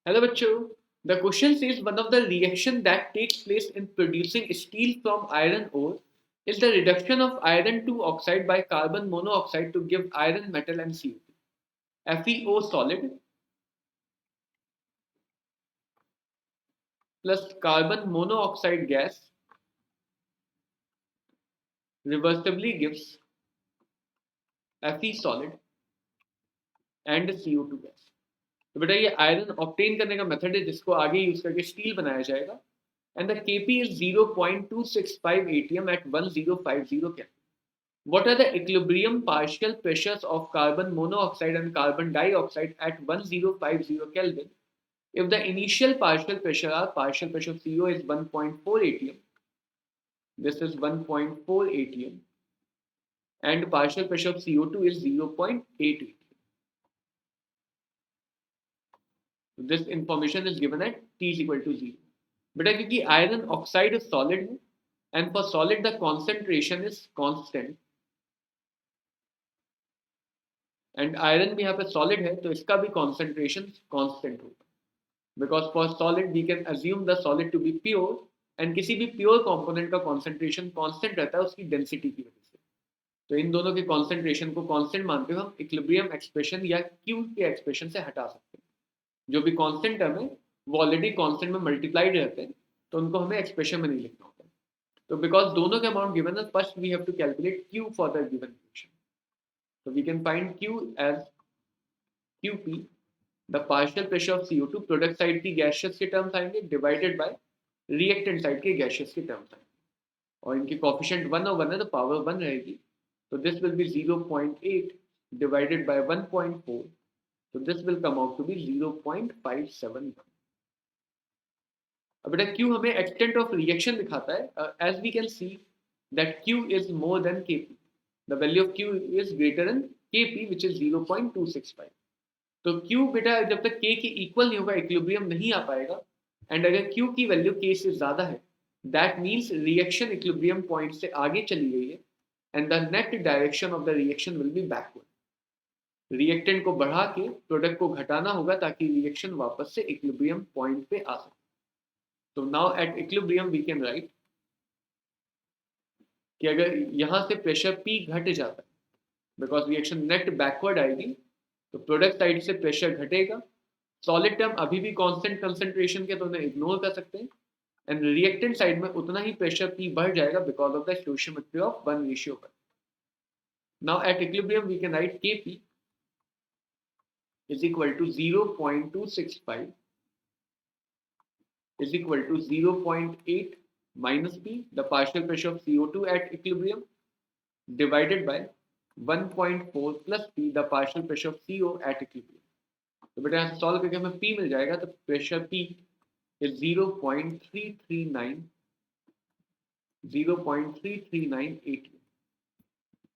Hello बच्चों, the question says one of the reaction that takes place in producing steel from iron ore is the reduction of iron 2 oxide by carbon monoxide to give iron metal and CO2. FeO solid plus carbon monoxide gas reversibly gives Fe solid and CO2 gas. तो बेटा ये iron obtain करने का method है जिसको आगे use करके steel बनाया जाएगा and the Kp is 0.265 atm at 1050 Kelvin. What are the equilibrium partial pressures of carbon monoxide and carbon dioxide at 1050 Kelvin? If the initial partial pressure of CO is 1.4 atm, this is 1.4 atm, and partial pressure of CO2 is 0.8 atm. This information is given at T is equal to 0. बेटा क्योंकि iron oxide solid है and for solid the concentration is constant and iron भी यहाँ पे solid है तो इसका भी कॉन्सेंट्रेशन कांस्टेंट होगा because for solid we can assume the solid to be pure and किसी भी प्योर कंपोनेंट का कॉन्सेंट्रेशन कांस्टेंट रहता है उसकी डेंसिटी की वजह से. तो इन दोनों के कॉन्सेंट्रेशन को कांस्टेंट मानते हुए हम इक्विलिब्रियम एक्सप्रेशन या क्यू के एक्सप्रेशन से हटा सकते हैं. जो भी कांस्टेंट टर्म है वो ऑलरेडी कांस्टेंट में मल्टीप्लाइड रहते हैं तो उनको हमें एक्सप्रेशन में नहीं लिखना होता है. तो बिकॉज दोनों के अमाउंट गिवन है first we have to calculate Q for the given equation. So we can find Q as Qp, the partial pressure of CO2 product side की गैसियस के टर्म्स आएंगे डिवाइडेड बाय रिएक्टेंट साइड के gaseous के terms आएंगे और इनकी coefficient 1 और 1 है तो पावर 1 रहेगी. तो this will be 0.8 divided by 1.4 so this will come out to be 0.571. अब बेटा Q हमें एक्सटेंट ऑफ रिएक्शन दिखाता है. As we can see that Q is more than Kp. The value of Q is greater than Kp which is 0.265. तो Q बेटा जब तक K के इक्वल नहीं होगा इक्विलिब्रियम नहीं आ पाएगा एंड अगर Q की वैल्यू K से ज्यादा है that means reaction equilibrium point से आगे चली गई है and the net direction of the reaction will be backward. Reactant को बढ़ा के प्रोडक्ट को घटाना होगा ताकि रिएक्शन वापस से इक्विलिब्रियम पॉइंट पे आ सके. तो now at equilibrium we can write कि अगर यहां से प्रेशर P घट जाता है बिकॉज रिएक्शन नेट बैकवर्ड आएगी तो प्रोडक्ट साइड से प्रेशर घटेगा. सॉलिड टर्म अभी भी कांस्टेंट कंसंट्रेशन के तो उन्हें इग्नोर कर सकते हैं एंड रिएक्टेंट साइड में उतना ही प्रेशर P बढ़ जाएगा because of the stoichiometry of 1:1. Now at equilibrium we can write Kp is equal to 0.265 is equal to 0.8 minus P, the partial pressure of CO2 at equilibrium, divided by 1.4 plus P, the partial pressure of CO at equilibrium. तो बेटा यहाँ से solve करके हमें P मिल जाएगा. तो pressure P is 0.339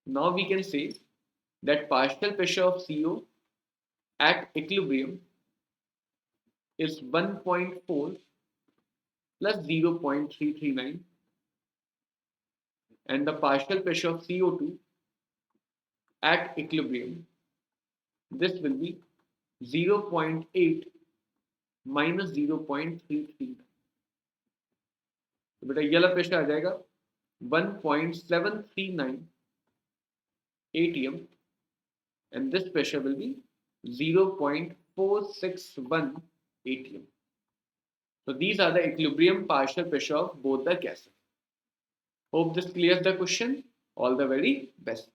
Now we can say that partial pressure of CO at equilibrium is 1.4 plus 0.339 and the partial pressure of CO2 at equilibrium, this will be 0.8 minus 0.339. तो बेटा ये वाला प्रेशर आ जाएगा 1.739 atm and this pressure will be 0.461 atm. So these are the equilibrium partial pressure of both the gases. Hope this clears the question. All the very best.